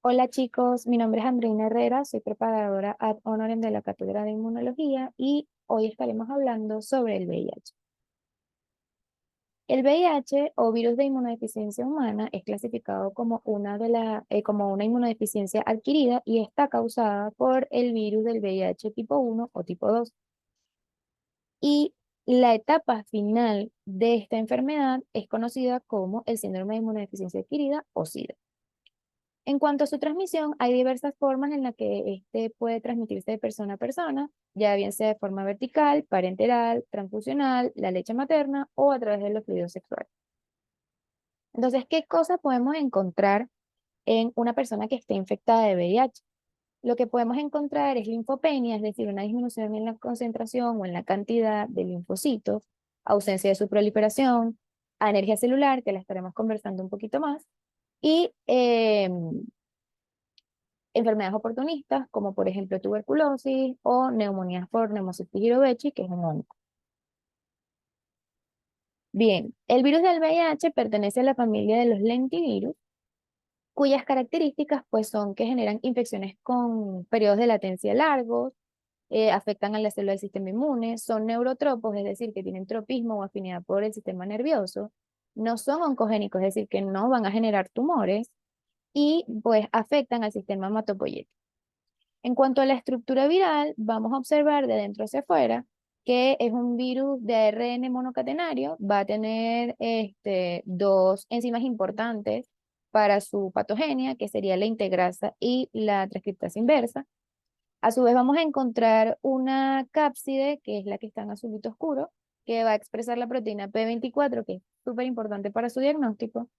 Hola chicos, mi nombre es Andreina Herrera, soy preparadora ad honorem de la Cátedra de Inmunología y hoy estaremos hablando sobre el VIH. El VIH o virus de inmunodeficiencia humana es clasificado como como una inmunodeficiencia adquirida y está causada por el virus del VIH tipo 1 o tipo 2. Y la etapa final de esta enfermedad es conocida como el síndrome de inmunodeficiencia adquirida o SIDA. En cuanto a su transmisión, hay diversas formas en las que este puede transmitirse de persona a persona, ya bien sea de forma vertical, parenteral, transfusional, la leche materna o a través de los fluidos sexuales. Entonces, ¿qué cosas podemos encontrar en una persona que esté infectada de VIH? Lo que podemos encontrar es linfopenia, es decir, una disminución en la concentración o en la cantidad de linfocitos, ausencia de su proliferación, anergia celular, que la estaremos conversando un poquito más, y enfermedades oportunistas, como por ejemplo tuberculosis o neumonías por Pneumocystis jirovecii, que es un hongo. Bien, el virus del VIH pertenece a la familia de los lentivirus, cuyas características pues son que generan infecciones con periodos de latencia largos, afectan a las células del sistema inmune, son neurotropos, es decir, que tienen tropismo o afinidad por el sistema nervioso, no son oncogénicos, es decir, que no van a generar tumores y pues afectan al sistema hematopoyético. En cuanto a la estructura viral, vamos a observar de dentro hacia afuera que es un virus de ARN monocatenario, va a tener dos enzimas importantes para su patogenia, que sería la integrasa y la transcriptasa inversa. A su vez vamos a encontrar una cápside, que es la que está en azulito oscuro, que va a expresar la proteína P24, que es súper importante para su diagnóstico.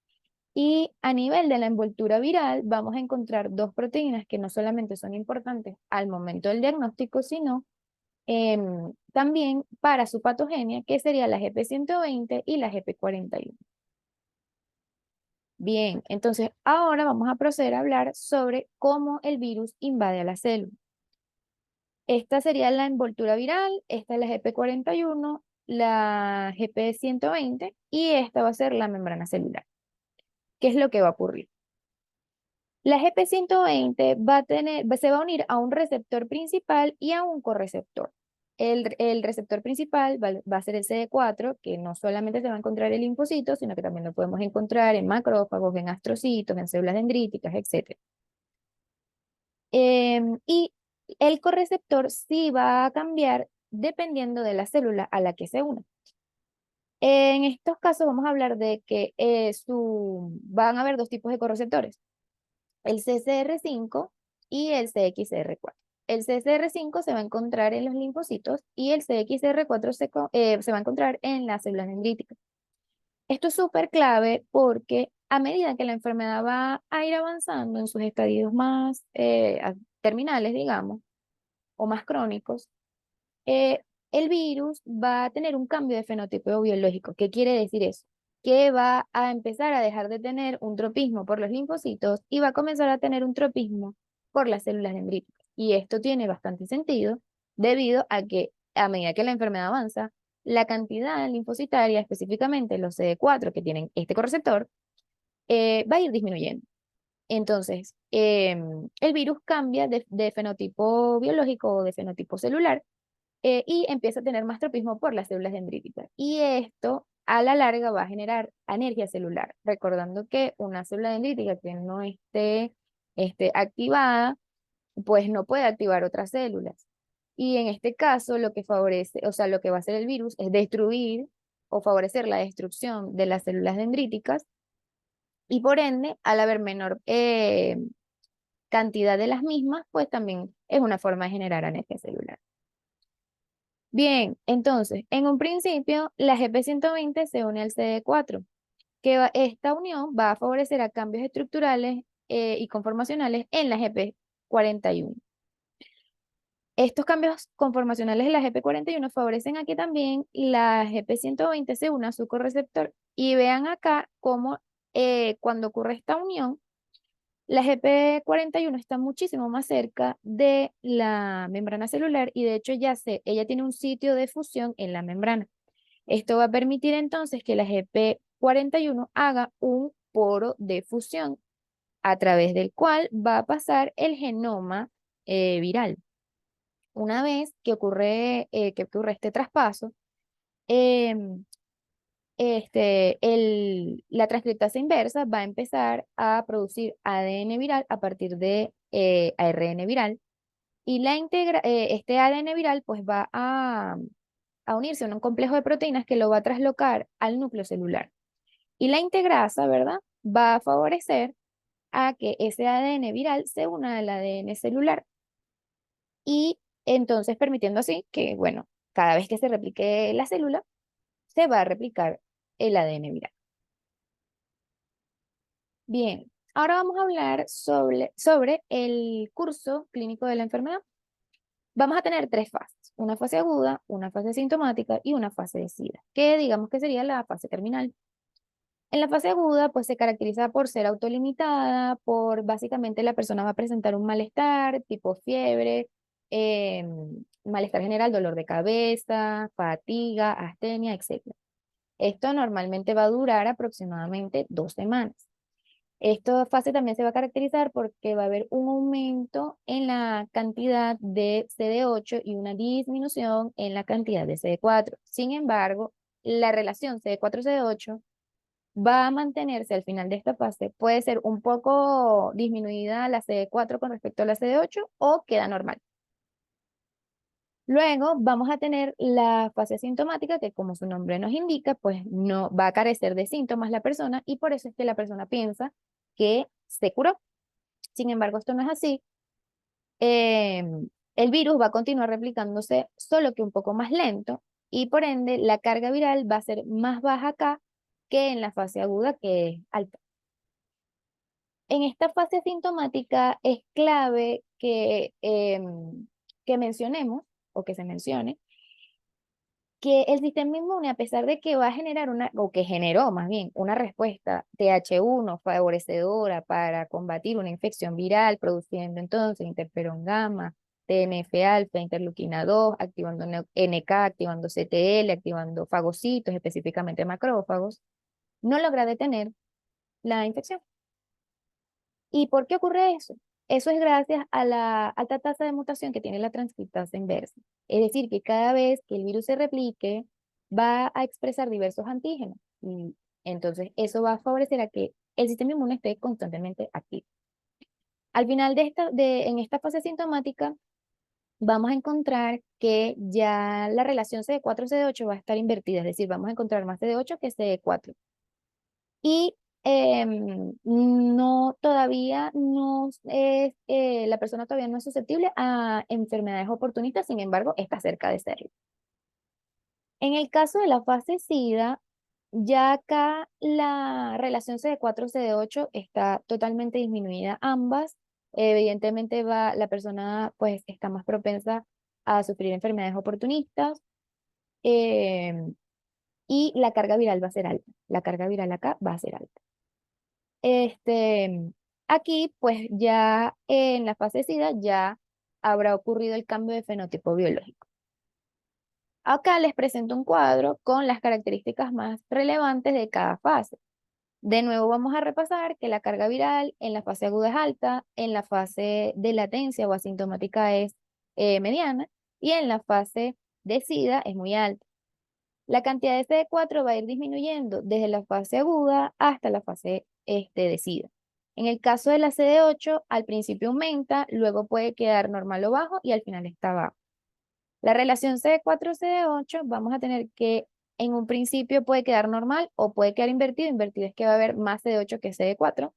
Y a nivel de la envoltura viral, vamos a encontrar dos proteínas que no solamente son importantes al momento del diagnóstico, sino también para su patogenia, que sería la GP120 y la GP41. Bien, entonces ahora vamos a proceder a hablar sobre cómo el virus invade a la célula. Esta sería la envoltura viral, esta es la GP41, la GP120 y esta va a ser la membrana celular. ¿Qué es lo que va a ocurrir? La GP120 se va a unir a un receptor principal y a un correceptor. El receptor principal va a ser el CD4, que no solamente se va a encontrar en linfocitos, sino que también lo podemos encontrar en macrófagos, en astrocitos, en células dendríticas, etc. Y el correceptor sí va a cambiar dependiendo de la célula a la que se una. En estos casos vamos a hablar de que van a haber dos tipos de correceptores, el CCR5 y el CXR4. El CCR5 se va a encontrar en los linfocitos y el CXR4 se va a encontrar en las células dendríticas. Esto es súper clave porque a medida que la enfermedad va a ir avanzando en sus estadios más terminales, digamos, o más crónicos, eh, el virus va a tener un cambio de fenotipo biológico. ¿Qué quiere decir eso? Que va a empezar a dejar de tener un tropismo por los linfocitos y va a comenzar a tener un tropismo por las células dendríticas. Y esto tiene bastante sentido debido a que a medida que la enfermedad avanza, la cantidad linfocitaria, específicamente los CD4 que tienen este correceptor, va a ir disminuyendo. Entonces, el virus cambia de fenotipo biológico o de fenotipo celular y empieza a tener más tropismo por las células dendríticas. Y esto a la larga va a generar anergia celular, recordando que una célula dendrítica que no esté activada, pues no puede activar otras células. Y en este caso, lo que favorece, o sea, lo que va a hacer el virus es destruir o favorecer la destrucción de las células dendríticas y por ende, al haber menor cantidad de las mismas, pues también es una forma de generar anergia celular. Bien, entonces, en un principio, la GP120 se une al CD4, esta unión va a favorecer a cambios estructurales y conformacionales en la GP41. Estos cambios conformacionales en la GP41 favorecen a que también la GP120 se una a su correceptor. Y vean acá cómo cuando ocurre esta unión, la GP41 está muchísimo más cerca de la membrana celular y de hecho ella tiene un sitio de fusión en la membrana. Esto va a permitir entonces que la GP41 haga un poro de fusión a través del cual va a pasar el genoma viral. Una vez que ocurre este traspaso, em, la transcriptasa inversa va a empezar a producir ADN viral a partir de ARN viral y este ADN viral pues va a unirse a un complejo de proteínas que lo va a traslocar al núcleo celular. Y la integrasa, ¿verdad? Va a favorecer a que ese ADN viral se una al ADN celular y entonces permitiendo así que, bueno, cada vez que se replique la célula, se va a replicar el ADN viral. Bien, ahora vamos a hablar sobre el curso clínico de la enfermedad. Vamos a tener tres fases, una fase aguda, una fase sintomática y una fase de SIDA, que digamos que sería la fase terminal. En la fase aguda, pues se caracteriza por ser autolimitada, por básicamente la persona va a presentar un malestar, tipo fiebre, malestar general, dolor de cabeza, fatiga, astenia, etc. Esto normalmente va a durar aproximadamente 2 semanas. Esta fase también se va a caracterizar porque va a haber un aumento en la cantidad de CD8 y una disminución en la cantidad de CD4. Sin embargo, la relación CD4-CD8 va a mantenerse al final de esta fase. Puede ser un poco disminuida la CD4 con respecto a la CD8 o queda normal. Luego vamos a tener la fase asintomática que como su nombre nos indica, pues no va a carecer de síntomas la persona y por eso es que la persona piensa que se curó. Sin embargo, esto no es así. El virus va a continuar replicándose, solo que un poco más lento y por ende la carga viral va a ser más baja acá que en la fase aguda que es alta. En esta fase asintomática es clave que mencionemos o que se mencione que el sistema inmune, a pesar de que va a generar o que generó más bien una respuesta TH1 favorecedora para combatir una infección viral, produciendo entonces interferón gamma, TNF-alfa, interleuquina 2, activando NK, activando CTL, activando fagocitos, específicamente macrófagos, no logra detener la infección. ¿Y por qué ocurre eso? Eso es gracias a la alta tasa de mutación que tiene la transcriptasa inversa. Es decir, que cada vez que el virus se replique, va a expresar diversos antígenos. Y entonces eso va a favorecer a que el sistema inmune esté constantemente activo. Al final en esta fase sintomática, vamos a encontrar que ya la relación CD4-CD8 va a estar invertida, es decir, vamos a encontrar más CD8 que CD4. Y no, todavía no es, la persona todavía no es susceptible a enfermedades oportunistas, sin embargo, está cerca de serlo. En el caso de la fase SIDA, ya acá la relación CD4-CD8 está totalmente disminuida ambas. Evidentemente la persona pues está más propensa a sufrir enfermedades oportunistas em, y la carga viral va a ser alta. La carga viral acá va a ser alta. Este, aquí, pues ya en la fase SIDA ya habrá ocurrido el cambio de fenotipo biológico. Acá les presento un cuadro con las características más relevantes de cada fase. De nuevo vamos a repasar que la carga viral en la fase aguda es alta, en la fase de latencia o asintomática es mediana y en la fase de SIDA es muy alta. La cantidad de CD4 va a ir disminuyendo desde la fase aguda hasta la fase de SIDA. En el caso de la CD8, al principio aumenta, luego puede quedar normal o bajo y al final está bajo. La relación CD4-CD8 vamos a tener que en un principio puede quedar normal o puede quedar invertido. Invertido es que va a haber más CD8 que CD4.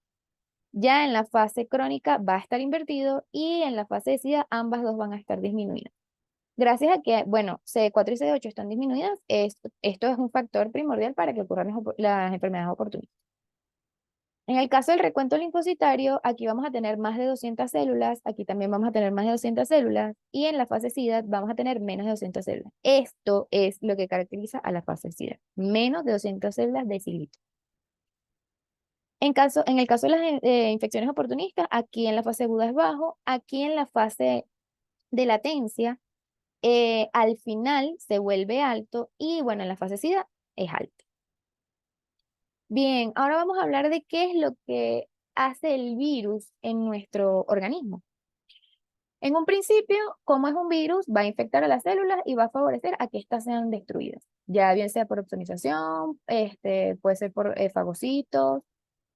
Ya en la fase crónica va a estar invertido y en la fase de SIDA ambas dos van a estar disminuidas. Gracias a que, bueno, CD4 y CD8 están disminuidas, esto es un factor primordial para que ocurran las enfermedades oportunistas. En el caso del recuento linfocitario, aquí vamos a tener más de 200 células, aquí también vamos a tener más de 200 células, y en la fase SIDA vamos a tener menos de 200 células. Esto es lo que caracteriza a la fase SIDA, menos de 200 células de cilito. En el caso de las infecciones oportunistas, aquí en la fase aguda es bajo, aquí en la fase de latencia, al final se vuelve alto y bueno, en la fase SIDA es alto. Bien, ahora vamos a hablar de qué es lo que hace el virus en nuestro organismo. En un principio, como es un virus, va a infectar a las células y va a favorecer a que éstas sean destruidas, ya bien sea por opsonización, puede ser por fagocitos,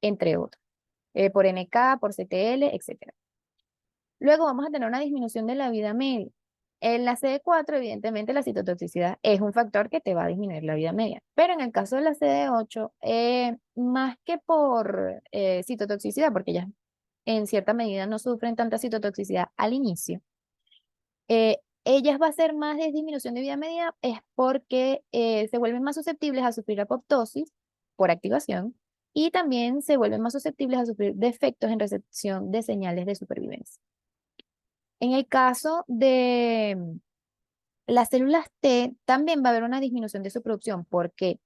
entre otros, por NK, por CTL, etcétera. Luego vamos a tener una disminución de la vida media. En la CD4, evidentemente, la citotoxicidad es un factor que te va a disminuir la vida media. Pero en el caso de la CD8, más que por citotoxicidad, porque ellas en cierta medida no sufren tanta citotoxicidad al inicio, ellas va a ser más de disminución de vida media, es porque se vuelven más susceptibles a sufrir apoptosis por activación y también se vuelven más susceptibles a sufrir defectos en recepción de señales de supervivencia. En el caso de las células T, también va a haber una disminución de su producción porque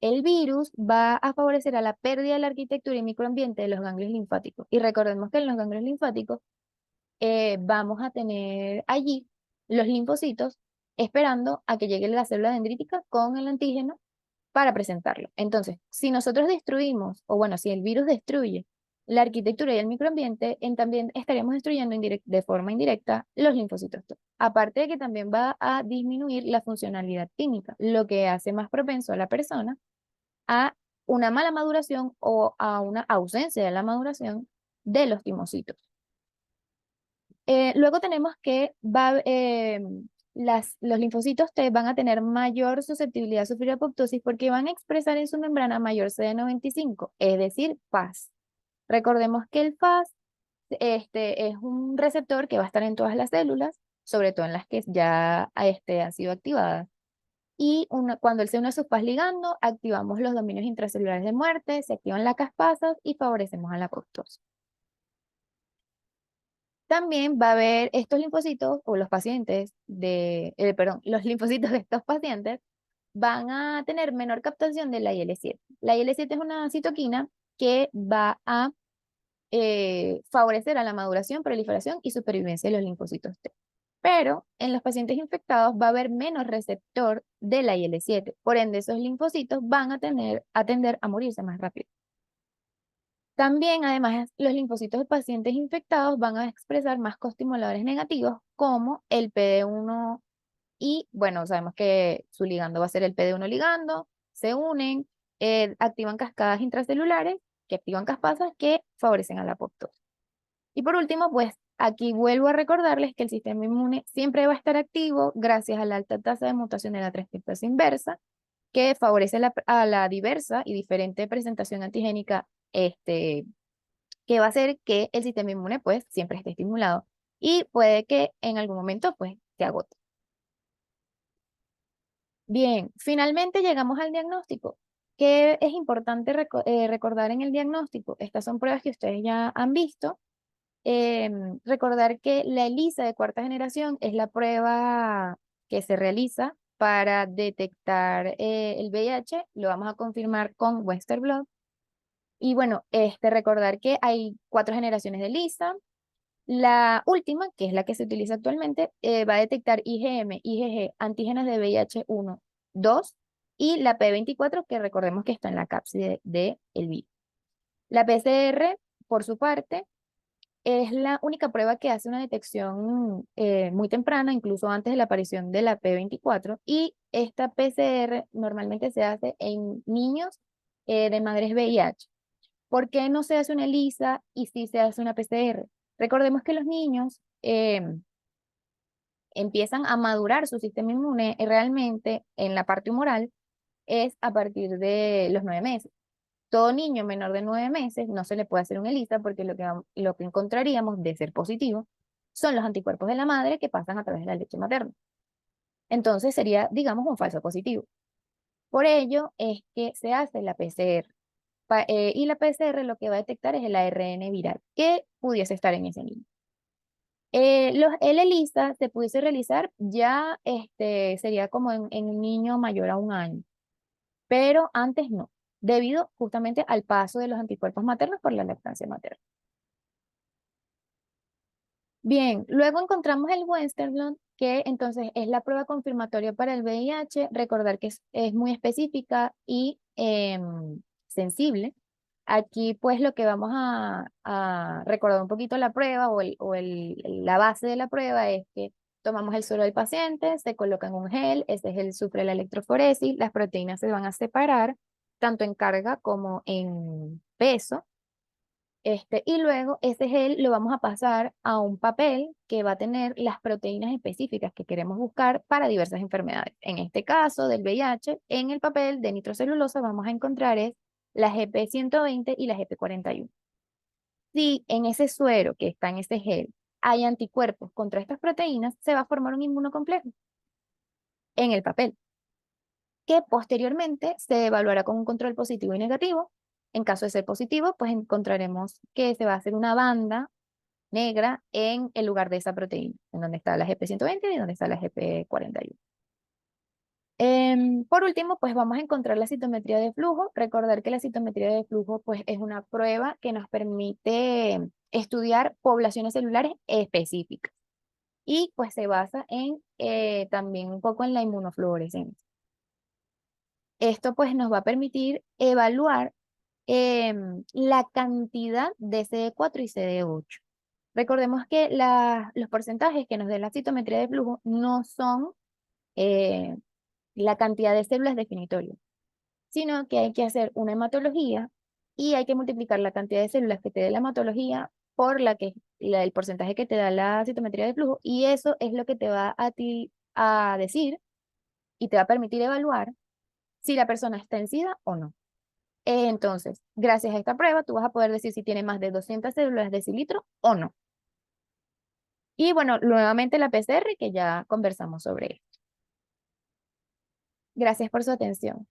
el virus va a favorecer a la pérdida de la arquitectura y microambiente de los ganglios linfáticos. Y recordemos que en los ganglios linfáticos vamos a tener allí los linfocitos esperando a que llegue la célula dendrítica con el antígeno para presentarlo. Entonces, si nosotros destruimos, o bueno, si el virus destruye la arquitectura y el microambiente, también estaríamos destruyendo de forma indirecta los linfocitos T. Aparte de que también va a disminuir la funcionalidad química, lo que hace más propenso a la persona a una mala maduración o a una ausencia de la maduración de los timocitos. Luego tenemos que los linfocitos T van a tener mayor susceptibilidad a sufrir apoptosis porque van a expresar en su membrana mayor CD95, es decir, FAS. Recordemos que el FAS es un receptor que va a estar en todas las células, sobre todo en las que ya han sido activadas. Y cuando él se une a su FAS ligando, activamos los dominios intracelulares de muerte, se activan las caspasas y favorecemos a la apoptosis. También va a haber estos linfocitos o los pacientes los linfocitos de estos pacientes van a tener menor captación de la IL-7. La IL-7 es una citoquina que va a favorecer a la maduración, proliferación y supervivencia de los linfocitos T. Pero en los pacientes infectados va a haber menos receptor de la IL-7. Por ende, esos linfocitos van a tender a morirse más rápido. También, además, los linfocitos de pacientes infectados van a expresar más costimuladores negativos como el PD1 y, bueno, sabemos que su ligando va a ser el PD1 ligando, se unen, activan cascadas intracelulares que activan caspasas que favorecen a la apoptosis. Y por último, pues aquí vuelvo a recordarles que el sistema inmune siempre va a estar activo gracias a la alta tasa de mutación de la transcriptasa inversa, que favorece a la diversa y diferente presentación antigénica que va a hacer que el sistema inmune pues siempre esté estimulado y puede que en algún momento pues se agote. Bien, finalmente llegamos al diagnóstico. ¿Qué es importante recordar en el diagnóstico? Estas son pruebas que ustedes ya han visto. Recordar que la ELISA de cuarta generación es la prueba que se realiza para detectar el VIH. Lo vamos a confirmar con Western blot. Y bueno, recordar que hay 4 generaciones de ELISA. La última, que es la que se utiliza actualmente, va a detectar IgM, IgG, antígenos de VIH-1, 2 y la P24, que recordemos que está en la cápside del virus. La PCR, por su parte, es la única prueba que hace una detección muy temprana, incluso antes de la aparición de la P24, y esta PCR normalmente se hace en niños de madres VIH. ¿Por qué no se hace una ELISA y sí se hace una PCR? Recordemos que los niños empiezan a madurar su sistema inmune realmente en la parte humoral es a partir de los 9 meses. Todo niño menor de 9 meses no se le puede hacer una ELISA porque lo que encontraríamos de ser positivo son los anticuerpos de la madre que pasan a través de la leche materna. Entonces sería, digamos, un falso positivo. Por ello es que se hace la PCR. Y la PCR lo que va a detectar es el ARN viral que pudiese estar en ese niño. El ELISA se pudiese realizar ya sería como en un niño mayor a 1 año, pero antes no, debido justamente al paso de los anticuerpos maternos por la lactancia materna. Bien, luego encontramos el Western blot, que entonces es la prueba confirmatoria para el VIH. Recordar que es muy específica y sensible Aquí pues lo que vamos a recordar un poquito la prueba la base de la prueba es que tomamos el suero del paciente, se coloca en un gel, ese gel sufre la electroforesis, las proteínas se van a separar tanto en carga como en peso. Y luego ese gel lo vamos a pasar a un papel que va a tener las proteínas específicas que queremos buscar para diversas enfermedades. En este caso del VIH, en el papel de nitrocelulosa vamos a encontrar es la GP120 y la GP41. Si en ese suero que está en ese gel hay anticuerpos contra estas proteínas, se va a formar un inmunocomplejo en el papel, que posteriormente se evaluará con un control positivo y negativo. En caso de ser positivo, pues encontraremos que se va a hacer una banda negra en el lugar de esa proteína, en donde está la GP120 y donde está la GP41. Por último, pues vamos a encontrar la citometría de flujo. Recordar que la citometría de flujo pues, es una prueba que nos permite estudiar poblaciones celulares específicas y pues se basa en también un poco en la inmunofluorescencia. Esto pues nos va a permitir evaluar la cantidad de CD4 y CD8. Recordemos que los porcentajes que nos dé la citometría de flujo no son eh, la cantidad de células definitorias, sino que hay que hacer una hematología y hay que multiplicar la cantidad de células que te dé la hematología por el porcentaje que te da la citometría de flujo, y eso es lo que te va a ti a decir y te va a permitir evaluar si la persona está en SIDA o no. Entonces, gracias a esta prueba, tú vas a poder decir si tiene más de 200 células de cilitro o no. Y bueno, nuevamente la PCR, que ya conversamos sobre esto. Gracias por su atención.